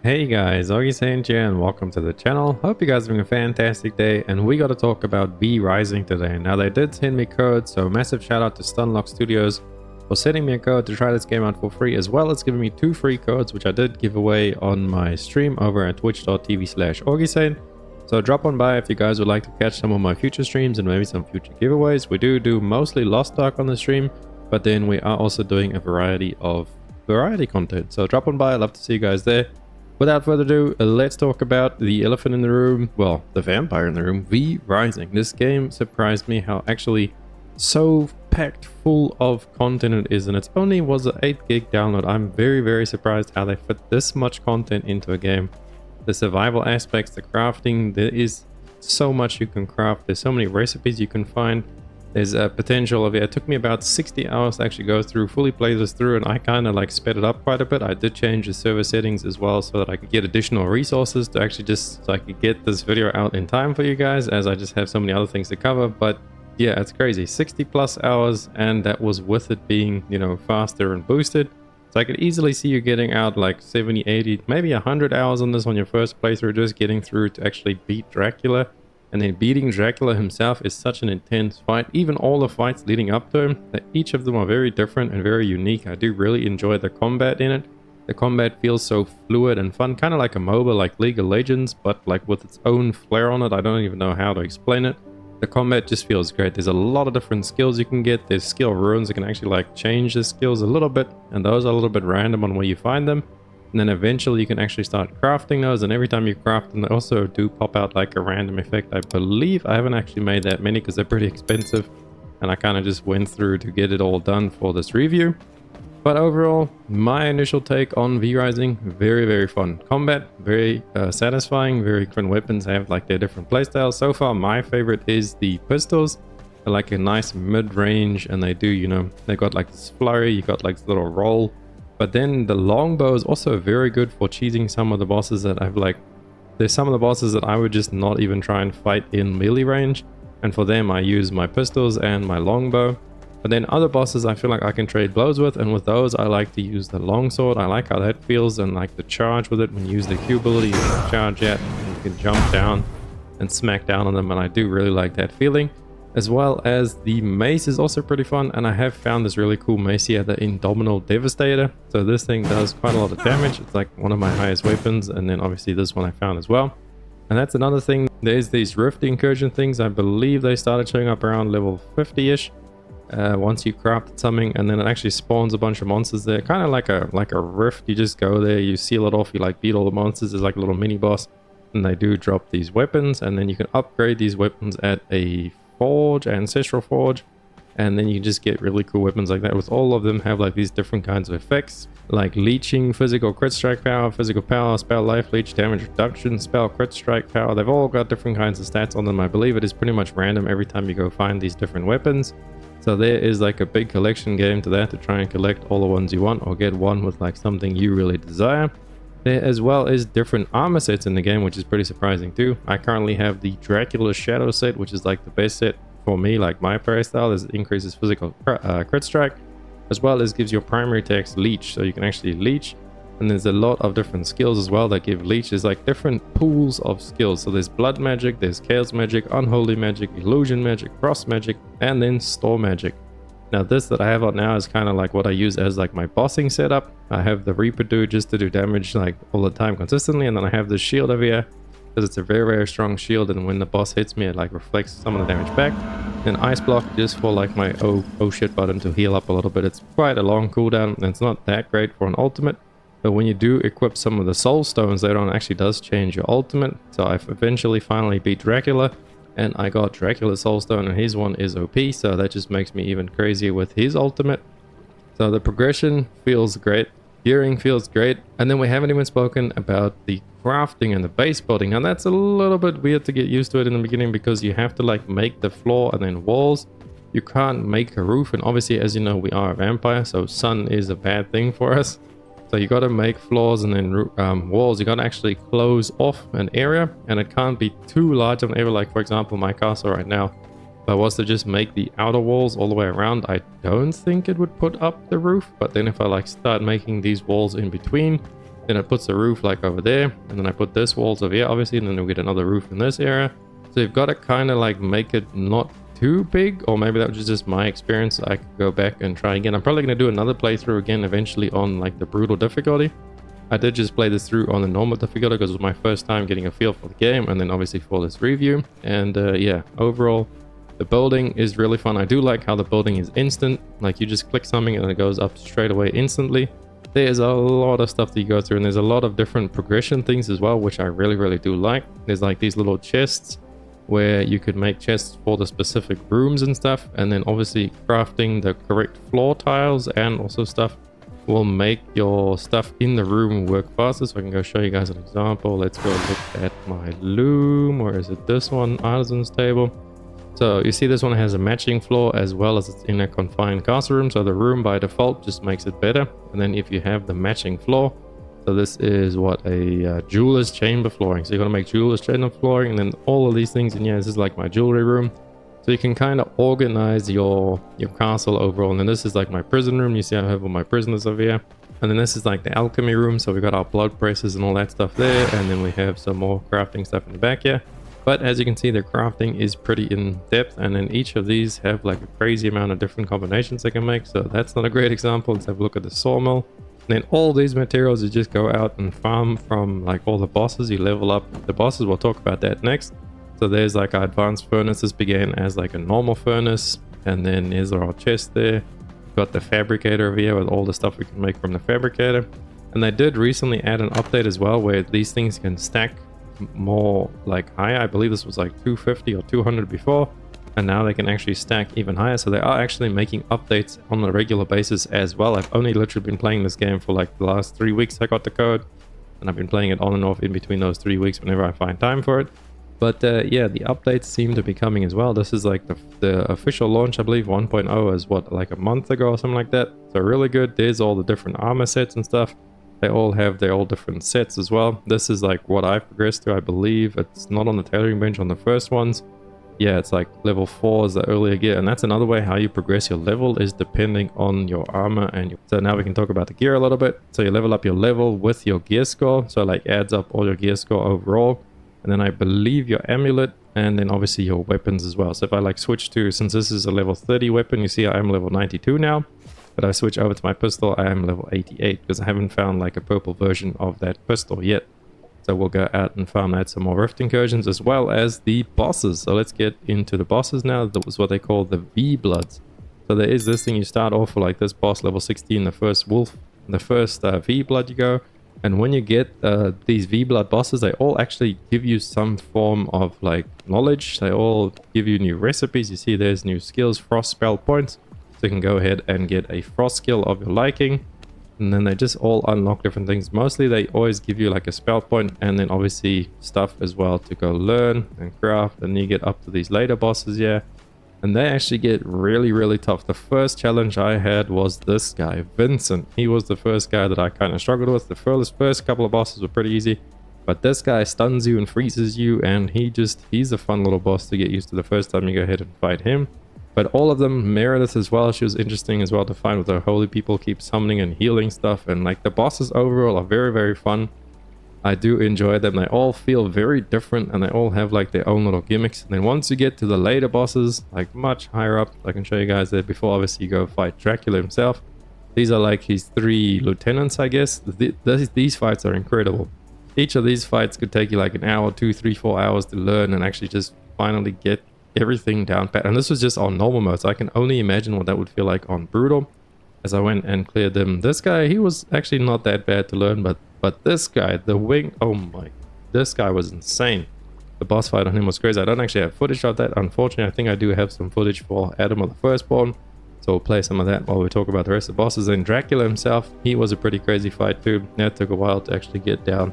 Hey guys, Augiesaint here and welcome to the channel. Hope you guys are having a fantastic day, and we got to talk about V Rising today. Now they did send me code, so massive shout out to Stunlock Studios for sending me a code to try this game out for free, as well as giving me 2 free codes which I did give away on my stream over at twitch.tv/Augiesaint. So drop on by if you guys would like to catch some of my future streams and maybe some future giveaways. We do mostly Lost Ark on the stream, but then we are also doing a variety content. So drop on by, I'd love to see you guys there. Without further ado, let's talk about the elephant in the room, well, the vampire in the room, V Rising. This game surprised me how actually so packed full of content it is, and it only was an 8 gig download. I'm very surprised how they fit this much content into a game. The survival aspects, the crafting, there is so much you can craft. There's so many recipes you can find. There's a potential of it. It took me about 60 hours to actually go through, fully play this through, and I kind of like sped it up quite a bit. I did change the server settings as well so that I could get additional resources to actually so I could get this video out in time for you guys, as I just have so many other things to cover. But yeah, it's crazy. 60 plus hours, and that was with it being, you know, faster and boosted. So I could easily see you getting out like 70, 80, maybe 100 hours on this on your first playthrough, just getting through to actually beat Dracula. And then beating Dracula himself is such an intense fight. Even all the fights leading up to him, that each of them are very different and very unique. I do really enjoy the combat in it. The combat feels so fluid and fun, kind of like a MOBA like League of Legends, but like with its own flair on it. I don't even know how to explain it. The combat just feels great. There's a lot of different skills you can get. There's skill runes that can actually like change the skills a little bit, and those are a little bit random on where you find them. And then eventually you can actually start crafting those, and every time you craft them they also do pop out like a random effect. I believe I haven't actually made that many because they're pretty expensive, and I kind of just went through to get it all done for this review. But overall, my initial take on V Rising, very fun combat, very satisfying, very different weapons have like their different playstyles. So far my favorite is the pistols. They're like a nice mid-range, and they do, you know, they got like this flurry, you got like this little roll. But then the longbow is also very good for cheesing some of the bosses that I've like... There's some of the bosses that I would just not even try and fight in melee range. And for them I use my pistols and my longbow. But then other bosses I feel like I can trade blows with. And with those I like to use the longsword. I like how that feels, and like the charge with it. When you use the Q ability, you can charge at, and you can jump down and smack down on them. And I do really like that feeling. As well as the mace is also pretty fun, and I have found this really cool mace here, the Indomitable Devastator. So this thing does quite a lot of damage. It's like one of my highest weapons, and then obviously this one I found as well. And that's another thing, there's these rift incursion things. I believe they started showing up around level 50-ish once you crafted something, and then it actually spawns a bunch of monsters there, kind of like a rift. You just go there, you seal it off, you like beat all the monsters. There's like a little mini boss, and they do drop these weapons, and then you can upgrade these weapons at a forge, ancestral forge, and then you just get really cool weapons like that. With all of them have like these different kinds of effects, like leeching, physical crit strike power, physical power, spell life leech, damage reduction, spell crit strike power. They've all got different kinds of stats on them. I believe it is pretty much random every time you go find these different weapons. So there is like a big collection game to that, to try and collect all the ones you want, or get one with like something you really desire. There as well as different armor sets in the game, which is pretty surprising too. I currently have the Dracula Shadow set, which is like the best set for me, like my playstyle. It increases physical crit strike, as well as gives your primary attacks leech, so you can actually leech. And there's a lot of different skills as well that give leech. There's like different pools of skills. So there's blood magic, there's chaos magic, unholy magic, illusion magic, frost magic, and then storm magic. Now this that I have on now is kind of like what I use as like my bossing setup. I have the Reaper dude just to do damage like all the time consistently, and then I have the shield over here because it's a very strong shield, and when the boss hits me it like reflects some of the damage back. And ice block just for like my oh shit button to heal up a little bit. It's quite a long cooldown, and it's not that great for an ultimate, but when you do equip some of the soul stones later on, it actually does change your ultimate. So I've eventually finally beat Dracula, and I got Dracula's Soulstone, and his one is OP, so that just makes me even crazier with his ultimate. So the progression feels great, gearing feels great, and then we haven't even spoken about the crafting and the base building. Now that's a little bit weird to get used to it in the beginning, because you have to like make the floor and then walls. You can't make a roof, and obviously, as you know, we are a vampire, so sun is a bad thing for us. So you got to make floors and then walls. You got to actually close off an area, and it can't be too large of an area. Like for example, my castle right now, if I was to just make the outer walls all the way around, I don't think it would put up the roof. But then if I like start making these walls in between, Then it puts the roof like over there, and then I put this walls over here, obviously, and then we get another roof in this area. So you've got to kind of like make it not too big, or maybe that was just my experience. I could go back and try again. I'm probably going to do another playthrough again eventually on like the brutal difficulty. I did just play this through on the normal difficulty because it was my first time getting a feel for the game, and then obviously for this review. And yeah, overall the building is really fun. I do like how the building is instant, like you just click something and it goes up straight away instantly. There's a lot of stuff that you go through, and there's a lot of different progression things as well, which I really do like. There's like these little chests where you could make chests for the specific rooms and stuff, and then obviously crafting the correct floor tiles and also stuff will make your stuff in the room work faster. So I can go show you guys an example. Let's go look at my loom. Where is it? This one, artisan's table. So you see this one has a matching floor as well as it's in a confined castle room. So the room by default just makes it better. And then if you have the matching floor, so this is what a jeweler's chamber flooring. So you're going to make jeweler's chamber flooring, and then all of these things in here. This is like my jewelry room. So you can kind of organize your castle overall. And then this is like my prison room. You see I have all my prisoners over here. And then this is like the alchemy room. So we got our blood presses and all that stuff there. And then we have some more crafting stuff in the back here. But as you can see, the crafting is pretty in depth, and then each of these have like a crazy amount of different combinations they can make. So that's not a great example. Let's have a look at the sawmill. And then all these materials, you just go out and farm from like all the bosses. You level up the bosses. We'll talk about that next. So there's like our advanced furnace. This began as like a normal furnace, and then there's our chest there. We've got the fabricator over here with all the stuff we can make from the fabricator. And they did recently add an update as well where these things can stack more like higher. I believe this was like 250 or 200 before, and now they can actually stack even higher. So they are actually making updates on a regular basis as well. I've only literally been playing this game for like the last 3 weeks. I got the code, and I've been playing it on and off in between those 3 weeks whenever I find time for it. But yeah, the updates seem to be coming as well. This is like the official launch, I believe 1.0 is what, like a month ago or something like that. So really good. There's all the different armor sets and stuff. They all have their all different sets as well. This is like what I've progressed to, I believe. It's not on the tailoring bench on the first ones. Yeah, it's like level 4 is the earlier gear, and that's another way how you progress your level is depending on your armor and your... So now we can talk about the gear a little bit. So you level up your level with your gear score, so like adds up all your gear score overall, and then I believe your amulet, and then obviously your weapons as well. So if I like switch to, since this is a level 30 weapon, you see I am level 92 now. But I switch over to my pistol, I am level 88 because I haven't found like a purple version of that pistol yet. So we'll go out and farm out some more rift incursions as well as the bosses. So let's get into the bosses now. That was what they call the V-Bloods. So there is this thing, you start off like this boss level 16, the first wolf, the first V-Blood you go. And when you get these V-Blood bosses, they all actually give you some form of like knowledge. They all give you new recipes. You see there's new skills, frost spell points. So you can go ahead and get a frost skill of your liking, and then they just all unlock different things. Mostly they always give you like a spell point, and then obviously stuff as well to go learn and craft. And you get up to these later bosses here, and they actually get really tough. The first challenge I had was this guy, Vincent. He was the first guy that I kind of struggled with. The first couple of bosses were pretty easy, but this guy stuns you and freezes you, and he's a fun little boss to get used to the first time you go ahead and fight him. But all of them, Meredith as well, she was interesting as well to find with her holy people, keep summoning and healing stuff. And like the bosses overall are very fun. I do enjoy them. They all feel very different, and they all have like their own little gimmicks. And then once you get to the later bosses, like much higher up, I can show you guys there before obviously you go fight Dracula himself. These are like his 3 lieutenants, I guess. These fights are incredible. Each of these fights could take you like an hour, 2, 3, 4 hours to learn and actually just finally get everything down pat. And this was just on normal mode, so I can only imagine what that would feel like on brutal as I went and cleared them. This guy, he was actually not that bad to learn, but this guy, the wing, oh my, this guy was insane. The boss fight on him was crazy. I don't actually have footage of that, unfortunately. I think I do have some footage for Adam of the Firstborn, so we'll play some of that while we talk about the rest of the bosses. And Dracula himself, he was a pretty crazy fight too. That took a while to actually get down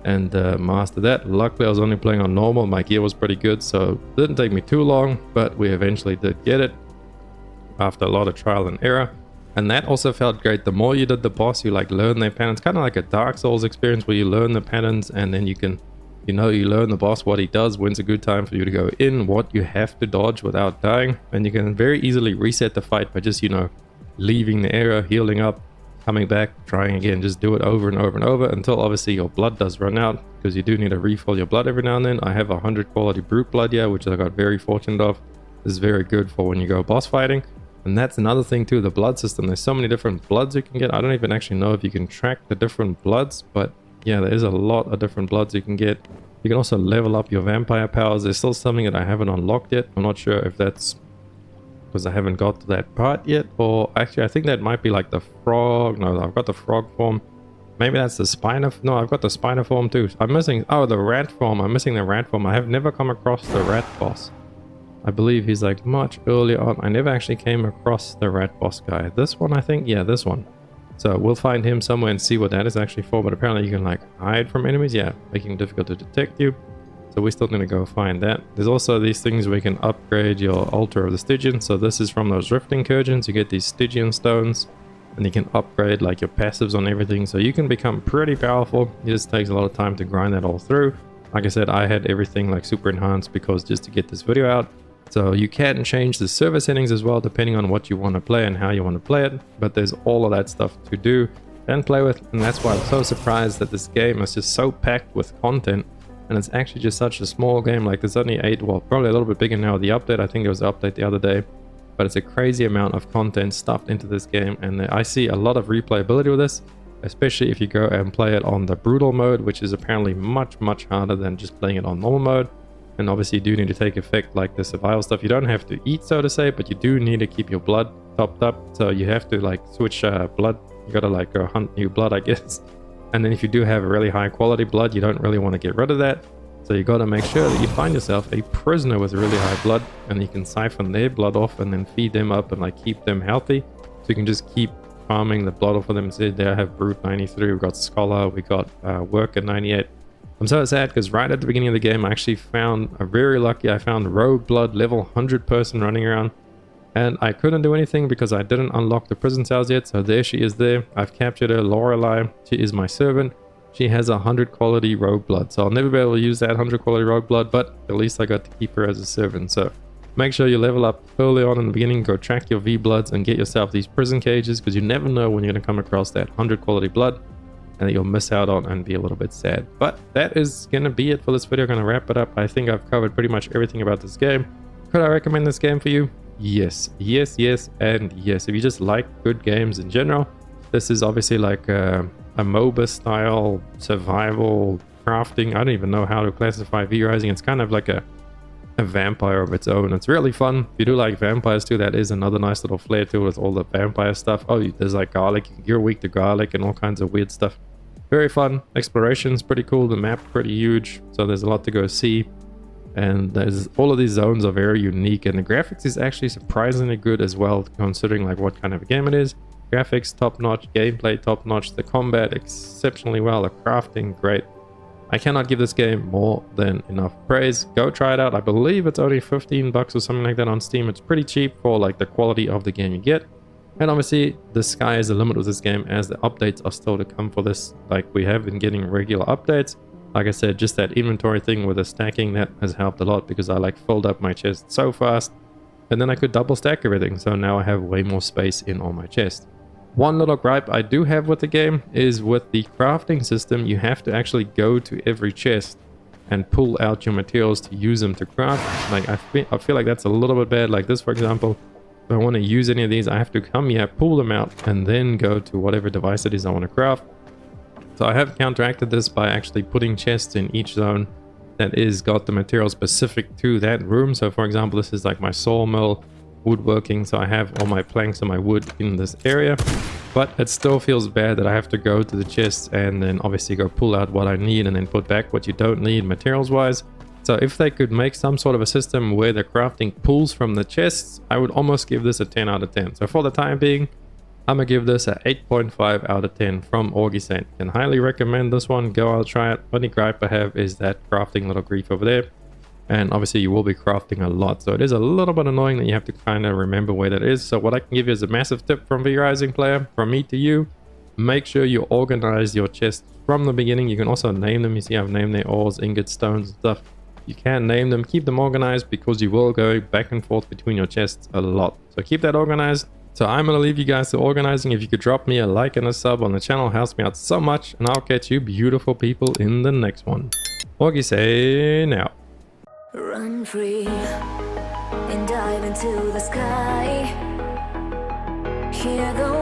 and master that. Luckily I was only playing on normal, my gear was pretty good, so it didn't take me too long, but we eventually did get it after a lot of trial and error. And that also felt great. The more you did the boss, you like learn their patterns, kind of like a Dark Souls experience where you learn the patterns, and then you can, you learn the boss, what he does, when's a good time for you to go in, what you have to dodge without dying. And you can very easily reset the fight by just leaving the area, healing up, coming back, trying again, just do it over and over and over until obviously your blood does run out, because you do need to refill your blood every now and then. I have 100 quality brute blood here, which I got very fortunate of. This is very good for when you go boss fighting. And that's another thing too, the blood system. There's so many different bloods you can get. I don't even actually know if you can track the different bloods, but yeah, there is a lot of different bloods you can get. You can also level up your vampire powers. There's still something that I haven't unlocked yet. I'm not sure if that's because I haven't got to that part yet, or actually I think that might be like the frog. No, I've got the frog form. Maybe that's the spiner. No, I've got the spiner form too. I'm missing, oh, the rat form. I'm missing the rat form. I have never come across the rat boss. I believe he's like much earlier on. I never actually came across the rat boss guy. This one, I think. Yeah, this one. So we'll find him somewhere and see what that is actually for. But apparently you can like hide from enemies. Yeah, making it difficult to detect you. So we're still going to go find that. There's also these things where you can upgrade your altar of the Stygian. So this is from those rift incursions. You get these Stygian stones. And you can upgrade like your passives on everything. So you can become pretty powerful. It just takes a lot of time to grind that all through. Like I said, I had everything like super enhanced because just to get this video out. So you can change the server settings as well, depending on what you want to play and how you want to play it. But there's all of that stuff to do and play with. And that's why I'm so surprised that this game is just so packed with content. And it's actually just such a small game. Like there's only 8, well, probably a little bit bigger now with the update. I think there was an update the other day. But it's a crazy amount of content stuffed into this game. And I see a lot of replayability with this. Especially if you go and play it on the brutal mode, which is apparently much, much harder than just playing it on normal mode. And obviously you do need to take effect like the survival stuff. You don't have to eat, so to say, but you do need to keep your blood topped up. So you have to like switch blood. You gotta like go hunt new blood, I guess. And then if you do have a really high quality blood, you don't really want to get rid of that. So you gotta make sure that you find yourself a prisoner with really high blood, and you can siphon their blood off and then feed them up and like keep them healthy. So you can just keep farming the blood off of them. So there I have Brute 93, we've got Scholar, we got Worker 98. I'm so sad because right at the beginning of the game I actually found, very lucky, I found Rogue Blood level 100 person running around, and I couldn't do anything because I didn't unlock the prison cells yet. So there she is there. I've captured her, Lorelei. She is my servant. She has 100 quality Rogue Blood, so I'll never be able to use that 100 quality Rogue Blood, but at least I got to keep her as a servant. So make sure you level up early on in the beginning, go track your V bloods and get yourself these prison cages, because you never know when you're going to come across that 100 quality blood and that you'll miss out on and be a little bit sad. But that is going to be it for this video. I'm going to wrap it up. I think I've covered pretty much everything about this game. Could I recommend this game for you? Yes, yes, yes, and yes. If you just like good games in general, this is obviously like a moba style survival crafting. I don't even know how to classify V-Rising. It's kind of like a vampire of its own. It's really fun. If you do like vampires too, that is another nice little flair too with all the vampire stuff. Oh, there's like garlic. You're weak to garlic and all kinds of weird stuff. Very fun. Exploration's pretty cool. The map pretty huge, so there's a lot to go see. And there's all of these zones are very unique, and the graphics is actually surprisingly good as well, considering like what kind of a game it is. Graphics top notch, gameplay top notch, the combat exceptionally well, the crafting great. I cannot give this game more than enough praise. Go try it out. I believe it's only 15 bucks or something like that on Steam. It's pretty cheap for like the quality of the game you get. And obviously the sky is the limit with this game, as the updates are still to come for this. Like we have been getting regular updates. Like I said, just that inventory thing with the stacking, that has helped a lot, because I like filled up my chest so fast, and then I could double stack everything. So now I have way more space in all my chest. One little gripe I do have with the game is with the crafting system. You have to actually go to every chest and pull out your materials to use them to craft. Like I feel like that's a little bit bad. Like this, for example, if I want to use any of these, I have to come here, pull them out, and then go to whatever device it is I want to craft. So I have counteracted this by actually putting chests in each zone that is got the material specific to that room. So for example, this is like my sawmill, woodworking, so I have all my planks and my wood in this area. But it still feels bad that I have to go to the chests and then obviously go pull out what I need and then put back what you don't need materials wise. So if they could make some sort of a system where the crafting pulls from the chests, I would almost give this a 10 out of 10. So for the time being, I'm gonna give this a 8.5 out of 10 from Augiesaint. Can highly recommend this one. Go out, try it. Only gripe I have is that crafting little grief over there. And obviously you will be crafting a lot, so it is a little bit annoying that you have to kind of remember where that is. So what I can give you is a massive tip from V-Rising player, from me to you. Make sure you organize your chests from the beginning. You can also name them. You see I've named their ores, ingots, stones and stuff. You can name them, keep them organized, because you will go back and forth between your chests a lot. So keep that organized. So I'm gonna leave you guys to organizing. If you could drop me a like and a sub on the channel, helps me out so much, and I'll catch you beautiful people in the next one. Augiesaint out. Run free and dive into the sky. Hear the